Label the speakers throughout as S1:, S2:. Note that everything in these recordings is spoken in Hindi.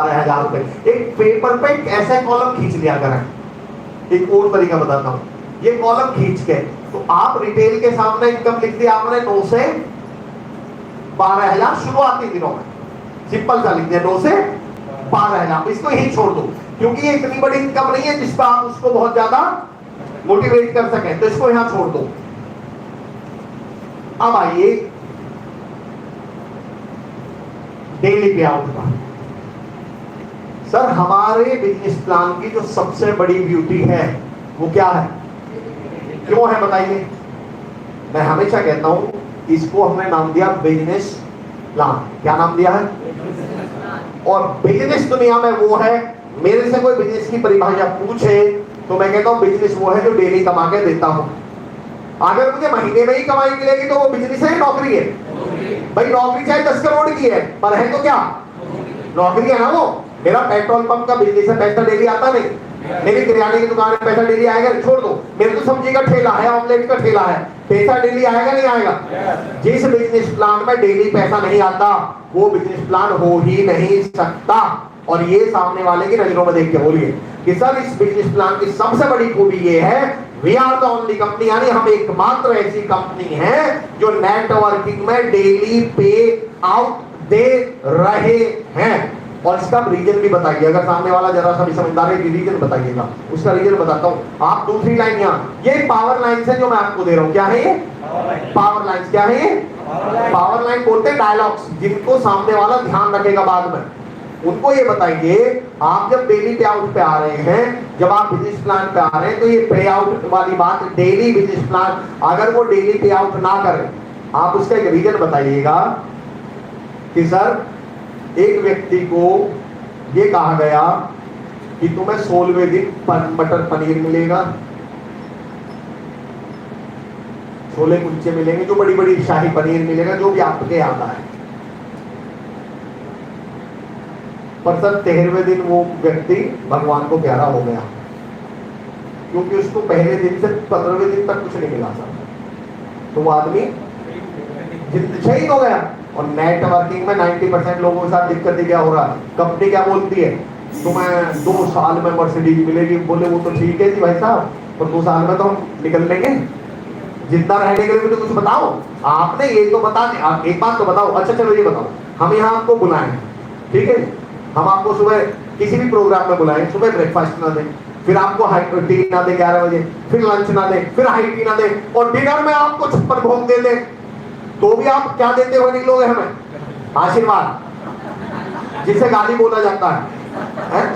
S1: ₹12,000। एक पेपर पे ऐसे कॉलम खींच लिया करें। एक और तरीका बताता हूं, ये कॉलम खींच के तो आप रिटेल के सामने इनकम लिख दिया आपने 9 से 12,000 शुरुआती दिनों में, सिंपल सा लिख दिया 9 से 12,000। इसको यही छोड़ दो क्योंकि ये इतनी बड़ी इनकम नहीं है जिस पर आप उसको बहुत ज्यादा मोटिवेट कर सकें, तो इसको यहां छोड़ दो। अब आइए डेली पे आउट का। सर हमारे बिजनेस प्लान की जो सबसे बड़ी ब्यूटी है वो क्या है, क्यों है बताइए। मैं हमेशा कहता हूं इसको हमने नाम दिया बिजनेस प्लान। क्या नाम दिया है? और बिजनेस दुनिया में वो है, मेरे से कोई बिजनेस की परिभाषा पूछे तो मैं कहता हूं बिजनेस वो है जो डेली कमा के देता हूं। अगर मुझे महीने में ही कमाई मिलेगी तो वो बिजनेस है, नौकरी है? भाई नौकरी चाहे 10 करोड़ की है पर है तो क्या नौकरी है ना। वो मेरा पेट्रोल पंप का बिजनेस है, पैसा डेली आता नहीं। मेरी किराने की दुकान में पैसा डेली आएगा? छोड़ दो। मेरे तो सब्जी का ठेला है, ऑमलेट का ठेला है, पैसा डेली आएगा नहीं आएगा? जिस बिजनेस प्लान में डेली पैसा नहीं आता वो बिजनेस प्लान हो ही नहीं सकता। और ये सामने वाले की नजरों में देख के बोलिए कि सर इस बिजनेस प्लान की सबसे बड़ी खूबी ये है, we are the only company, यानी हम एकमात्र ऐसी कंपनी है जो नेटवर्किंग में डेली पे आउट दे रहे हैं। और इसका रीजन भी बताइए, अगर सामने वाला जरा सा भी समझदार है रीजन बताइएगा। उसका रीजन बताता हूं। आप दूसरी लाइन यहाँ, ये पावर लाइन से जो मैं आपको दे रहा हूं, क्या है ये? Power line. क्या है ये? पावर लाइन बोलते हैं डायलॉग्स, जिनको सामने वाला ध्यान रखेगा बाद में। उनको ये बताइए आप जब डेली पे आउट पे आ रहे हैं, जब आप बिजनेस प्लान पे आ रहे हैं, तो ये पे आउट वाली बात, डेली बिजनेस प्लान अगर वो डेली पे आउट ना करे, आप उसका एक रीजन बताइएगा कि सर एक व्यक्ति को ये कहा गया कि तुम्हें 16वें दिन मटर पनीर मिलेगा, छोले कुलचे मिलेंगे, जो बड़ी बड़ी शाही पनीर मिलेगा, जो भी आपके आता है। पर सर 13वें दिन वो व्यक्ति भगवान को प्यारा हो गया क्योंकि उसको पहले दिन से 15वें दिन तक कुछ नहीं मिला सर, तो वो आदमी शहीद हो गया। और नेटवर्किंग में 90% लोगों के साथ दिक्कत क्या हो रहा है, कंपनी क्या बोलती है, तुम्हें 2 साल में मर्सिडीज मिलेगी। बोले वो तो ठीक है जी भाई साहब, पर 2 साल में तो हम निकल लेंगे, जितना रहने के लिए तो कुछ बताओ। आपने ये तो बता दिया, एक बात तो बताओ। अच्छा चलो ये बताओ, हम यहाँ आपको बुलाएं, ठीक है, हम आपको सुबह किसी भी प्रोग्राम में बुलाएं, सुबह ब्रेकफास्ट ना दें, फिर आपको हाई टी ना दे 11 बजे, फिर लंच ना दे, फिर हाई टी ना दे, और डिनर में आपको 56 भोग दे दे, तो भी आप क्या देते हुए निकलोगे? हमें आशीर्वाद, जिसे गाली बोला जाता है?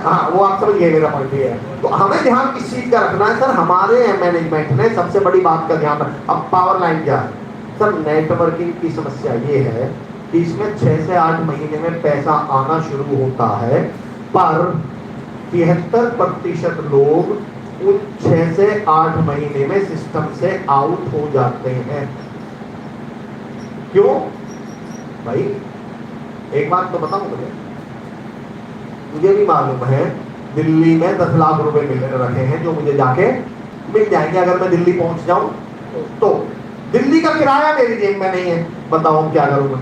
S1: हाँ वो आप समझ गए मेरा पॉइंट है। तो हमें ध्यान किस चीज का रखना है सर, हमारे मैनेजमेंट ने सबसे बड़ी बात का ध्यान रखना। अब पावर लाइन क्या है सर, नेटवर्किंग की समस्या ये है कि इसमें 6 से 8 महीने में पैसा आना शुरू होता है, पर 73% लोग उन 6 से 8 महीने में सिस्टम से आउट हो जाते हैं। क्यों भाई? एक बात तो बताऊं, मुझे भी मालूम है दिल्ली में 10 लाख रुपए मिल रहे हैं जो मुझे जाके मिल जाएंगे अगर मैं दिल्ली पहुंच जाऊं। तो दिल्ली का किराया मेरी जेब में नहीं है, बताओ क्या करूंगा?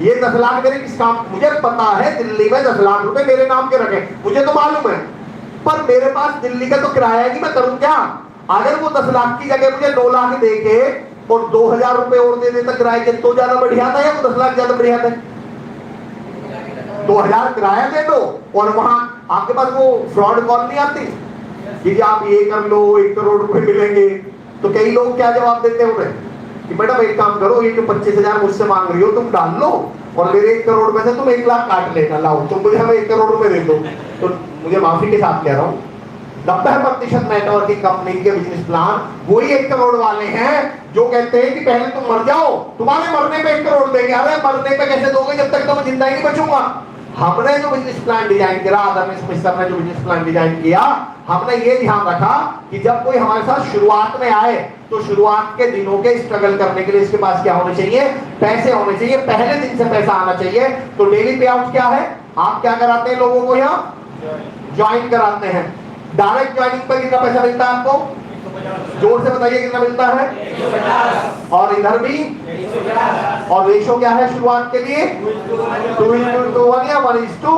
S1: ये 10 लाख मेरे किस काम? मुझे पता है दिल्ली में 10 लाख रुपए मेरे नाम के रखे, मुझे तो मालूम है, पर मेरे पास दिल्ली का तो किराया है कि मैं करूं क्या? अगर वो 10 लाख की जगह मुझे 2 लाख दे के और 2,000 रुपए और दे देता किराए के, तो ज्यादा बढ़िया था या वो 10 लाख ज्यादा बढ़िया था? 2,000 किराया दे दो और वहां आपके पास वो फ्रॉड कॉल नहीं आती कि आप ये कर लो 1 करोड़ रुपए मिलेंगे। तो कई लोग क्या जवाब देते हो कि मैडम एक काम करो, ये जो 25,000 मुझसे मांग रही हो तुम डाल लो और मेरे 1 करोड़ में से तुम 1 लाख काट लेना, लाओ तुम मुझे हमें 1 करोड़ रुपए दे दो। तो मुझे माफी के साथ कह रहा हूँ 90% नेटवर्किंग कंपनी के बिजनेस प्लान वही 1 करोड़ वाले हैं जो कहते हैं कि पहले तुम मर जाओ, तुम्हारे मरने पे 1 करोड़ देंगे। अरे मरने पे कैसे दोगे जब तक तो मैं जिंदा ही नहीं बचूंगा। हमने जो बिजनेस प्लान डिजाइन किया, आदरणीय मिस्टर ने जो बिजनेस प्लान डिजाइन किया, हमने ये ध्यान रखा कि जब कोई हमारे साथ शुरुआत में आए तो शुरुआत के दिनों के स्ट्रगल करने के लिए इसके पास क्या होने चाहिए? पैसे होने चाहिए, पहले दिन से पैसा आना चाहिए। तो डेली पे आउट क्या है? आप क्या कराते हैं लोगों को? यहाँ ज्वाइन कराते हैं। डायरेक्ट ज्वाइनिंग पर कितना पैसा मिलता है आपको? जोर से बताइए कितना मिलता है?
S2: 150।
S1: और इधर भी
S2: 150।
S1: और रेशो क्या है शुरुआत के लिए? 2:1 या 1:2?